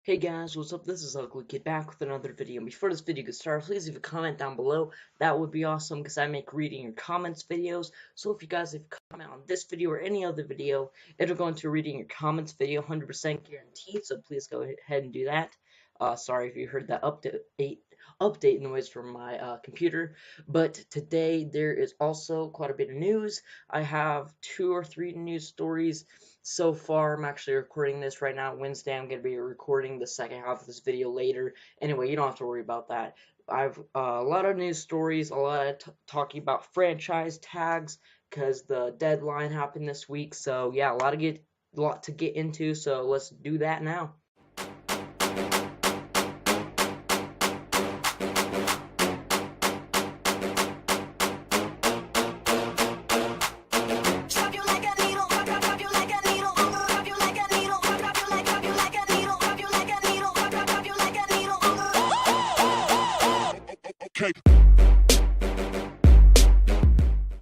Hey guys, what's up? This is Ugly Kid back with another video. And before this video gets started, please leave a comment down below. That would be awesome because I make reading your comments videos. So if you guys leave a comment on this video or any other video, it'll go into a reading your comments video, 100% guaranteed. So please go ahead and do that. Sorry if you heard that update noise from my computer. But today there is also quite a bit of news. I have 2 or 3 news stories so far. I'm actually recording this right now, Wednesday. I'm going to be recording the second half of this video later. Anyway, you don't have to worry about that. I've a lot of news stories, a lot of talking about franchise tags because the deadline happened this week. So yeah, a lot to get into. So let's do that now.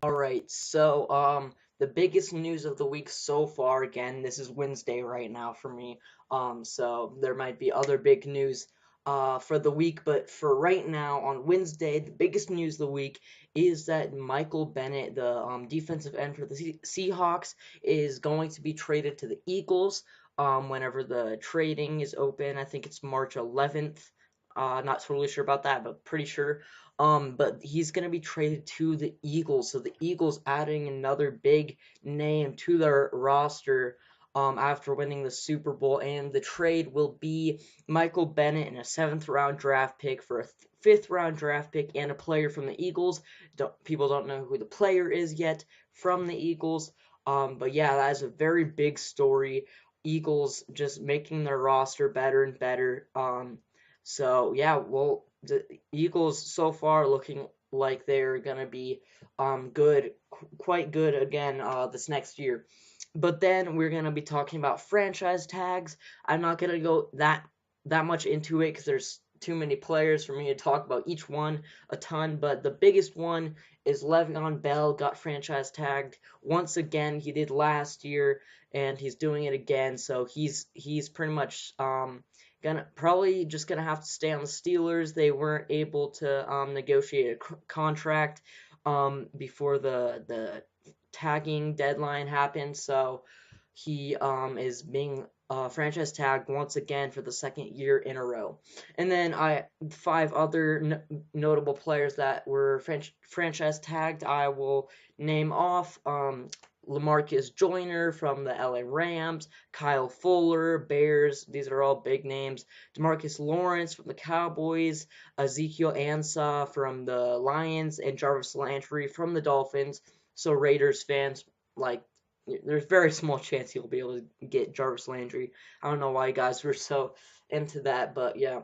Alright, so the biggest news of the week so far, again, this is Wednesday right now for me. So there might be other big news for the week, but for right now on Wednesday, the biggest news of the week is that Michael Bennet, the defensive end for the Seahawks, is going to be traded to the Eagles whenever the trading is open. I think it's March 11th. Not totally sure about that, but pretty sure. But he's going to be traded to the Eagles. So the Eagles adding another big name to their roster after winning the Super Bowl. And the trade will be Michael Bennet and a 7th-round draft pick for a 5th-round draft pick and a player from the Eagles. People don't know who the player is yet from the Eagles. But yeah, that is a very big story. Eagles just making their roster better and better. So yeah, well, the Eagles so far looking like they're gonna be good, quite good again this next year. But then we're gonna be talking about franchise tags. I'm not gonna go that much into it because there's too many players for me to talk about each one a ton. But the biggest one is Le'Veon Bell got franchise tagged once again. He did last year, and he's doing it again. So he's pretty much probably just gonna have to stay on the Steelers. They weren't able to negotiate a contract before the tagging deadline happened, so he is being franchise tagged once again for the second year in a row. And then 5 other notable players that were franchise tagged. I will name off. Lamarcus Joyner from the LA Rams, Kyle Fuller, Bears, these are all big names. DeMarcus Lawrence from the Cowboys, Ezekiel Ansah from the Lions, and Jarvis Landry from the Dolphins. So Raiders fans, like, there's very small chance you'll be able to get Jarvis Landry. I don't know why you guys were so into that, but yeah.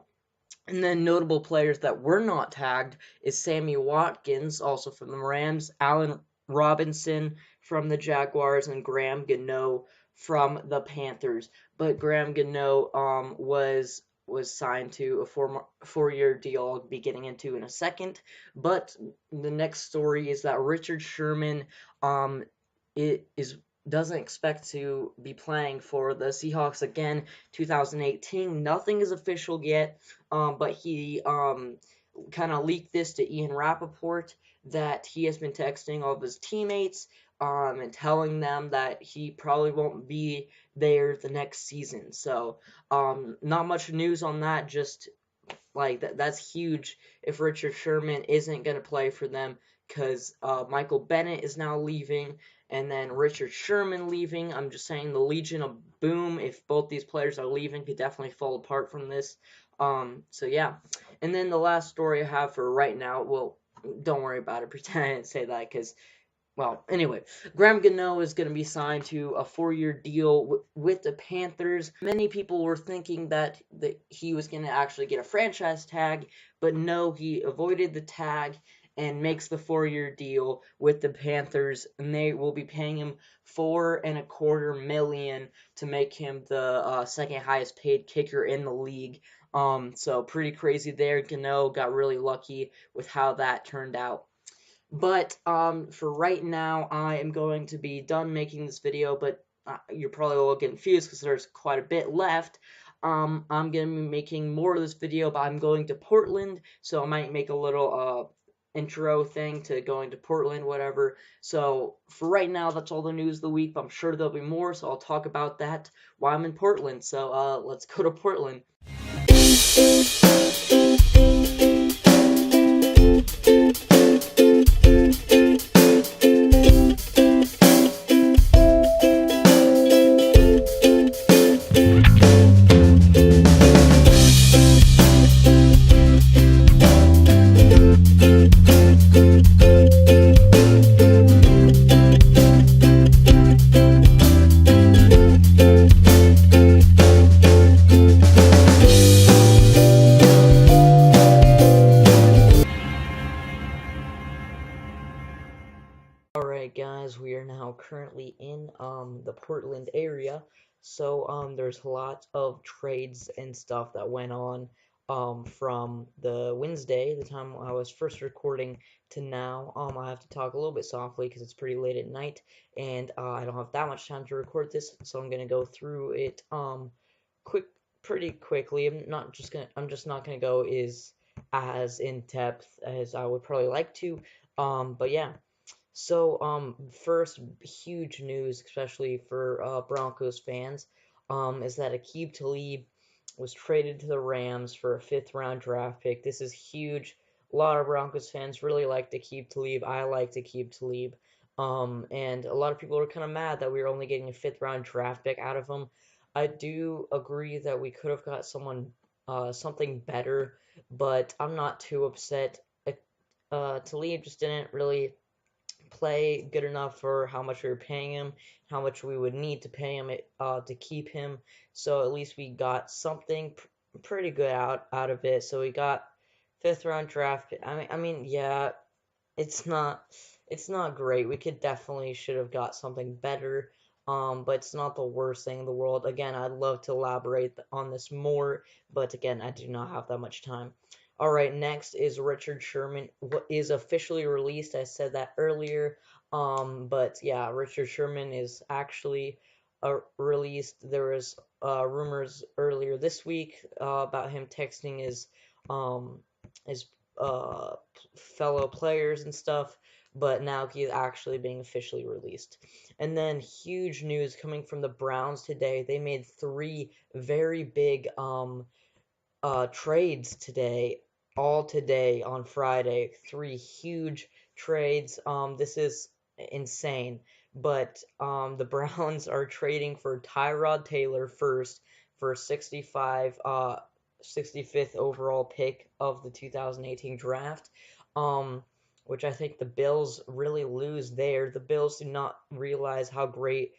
And then notable players that were not tagged is Sammy Watkins, also from the Rams, Allen Robinson from the Jaguars, and Graham Gano from the Panthers. But Graham Gano was signed to a 4-year deal I'll be getting into in a second. But the next story is that Richard Sherman it is doesn't expect to be playing for the Seahawks again 2018. Nothing is official yet, but he kind of leaked this to Ian Rappaport that he has been texting all of his teammates and telling them that he probably won't be there the next season. So not much news on that, just like that's huge if Richard Sherman isn't going to play for them because Michael Bennet is now leaving and then Richard Sherman leaving. I'm just saying the Legion of Boom, if both these players are leaving, could definitely fall apart from this. So yeah. And then the last story I have for right now, well, don't worry about it. Pretend I didn't say that because well, anyway, Graham Gano is going to be signed to a 4-year deal with the Panthers. Many people were thinking that he was going to actually get a franchise tag, but no, he avoided the tag and makes the 4-year deal with the Panthers, and they will be paying him $4.25 million to make him the second highest paid kicker in the league. So pretty crazy there. Gano got really lucky with how that turned out. But for right now, I am going to be done making this video, but you're probably all getting confused because there's quite a bit left. I'm gonna be making more of this video, but I'm going to Portland, so I might make a little intro thing to going to Portland, whatever. So for right now, that's all the news of the week, but I'm sure there'll be more, so I'll talk about that while I'm in Portland. So let's go to Portland. Alright guys, we are now currently in the Portland area. So there's lots of trades and stuff that went on from the Wednesday, the time I was first recording, to now. I have to talk a little bit softly because it's pretty late at night and I don't have that much time to record this, so I'm gonna go through it pretty quickly. I'm just not gonna go as in depth as I would probably like to. But yeah. So, first huge news, especially for Broncos fans, is that Aqib Talib was traded to the Rams for a fifth-round draft pick. This is huge. A lot of Broncos fans really like Aqib Talib. I like Aqib Talib. And a lot of people are kind of mad that we were only getting a fifth-round draft pick out of him. I do agree that we could have got something better, but I'm not too upset. Talib just didn't really play good enough for how much we were paying him, how much we would need to pay him to keep him. So at least we got something pretty good out of it. So we got fifth round draft. I mean, yeah, it's not great. We could definitely should have got something better. But it's not the worst thing in the world. Again, I'd love to elaborate on this more, but again, I do not have that much time. Alright, next is Richard Sherman is officially released. I said that earlier. But yeah, Richard Sherman is actually released. There was rumors earlier this week about him texting his fellow players and stuff, but now he's actually being officially released. And then huge news coming from the Browns today. They made three very big trades today, all today on Friday. Three huge trades. This is insane. But the Browns are trading for Tyrod Taylor first for 65th overall pick of the 2018 draft. Which I think the Bills really lose there. The Bills do not realize how great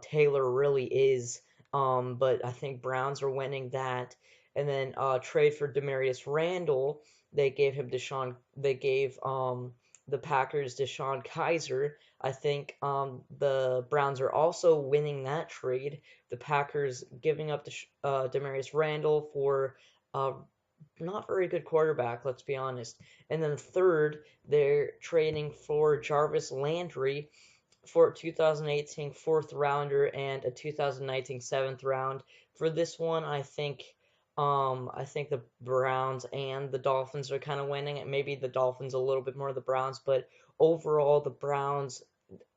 Taylor really is. But I think Browns are winning that. And then trade for Demarius Randall. They gave the Packers Deshaun Kaiser. I think the Browns are also winning that trade. The Packers giving up Demarius Randall for not very good quarterback, let's be honest. And then third, they're trading for Jarvis Landry for 2018 fourth rounder and a 2019 seventh round. For this one, I think the Browns and the Dolphins are kind of winning it. Maybe the Dolphins a little bit more than the Browns, but overall the Browns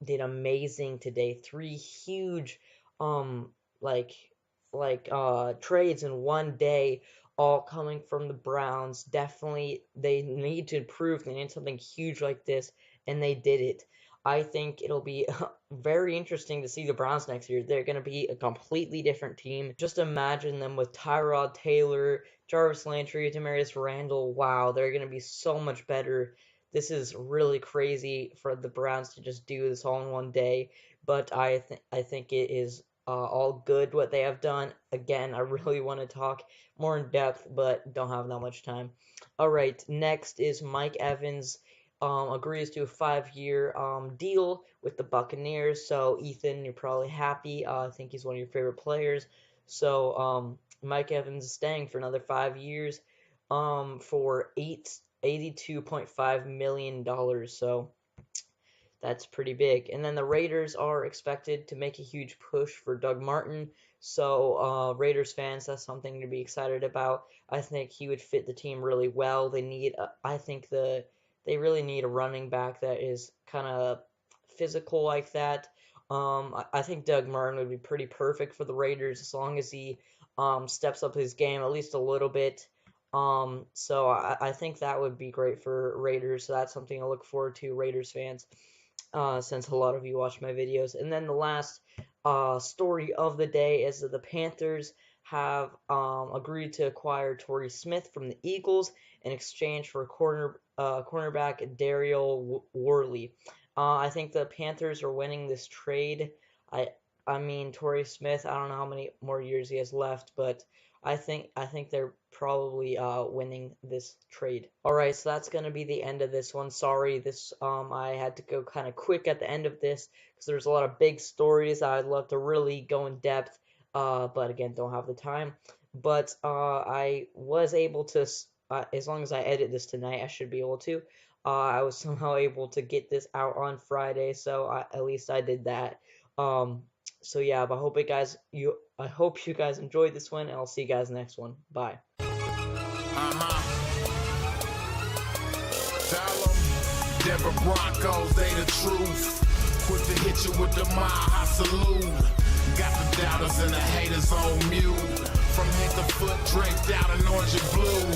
did amazing today. Three huge um like trades in one day, all coming from the Browns. Definitely they need to improve. They need something huge like this, and they did it. I think it'll be very interesting to see the Browns next year. They're going to be a completely different team. Just imagine them with Tyrod Taylor, Jarvis Landry, Demarius Randall. Wow, they're going to be so much better. This is really crazy for the Browns to just do this all in one day, but I think it is all good what they have done. Again, I really want to talk more in depth, but don't have that much time. All right, next is Mike Evans agrees to a 5-year deal with the Buccaneers. So Ethan, you're probably happy. I think he's one of your favorite players. So Mike Evans is staying for another 5 years for $82.5 million. So that's pretty big. And then the Raiders are expected to make a huge push for Doug Martin. So Raiders fans, that's something to be excited about. I think he would fit the team really well. They really need a running back that is kind of physical like that. I think Doug Martin would be pretty perfect for the Raiders as long as he steps up his game at least a little bit. So I think that would be great for Raiders. So that's something to look forward to, Raiders fans, since a lot of you watch my videos. And then the last story of the day is that the Panthers have agreed to acquire Torrey Smith from the Eagles in exchange for cornerback Daryl Worley. I think the Panthers are winning this trade. I mean Torrey Smith. I don't know how many more years he has left, but I think they're probably winning this trade. All right, so that's gonna be the end of this one. Sorry, I had to go kind of quick at the end of this because there's a lot of big stories I'd love to really go in depth, but again, don't have the time. But I was able to, as long as I edit this tonight, I should be able to. I was somehow able to get this out on Friday, so at least I did that. So yeah, but I hope you guys enjoyed this one, and I'll see you guys next one. Bye. Denver Broncos, they the truth. Quick to hit you with the mile, I salute. Got the doubters and the haters on mute. From head to foot, draped out in orange and blue.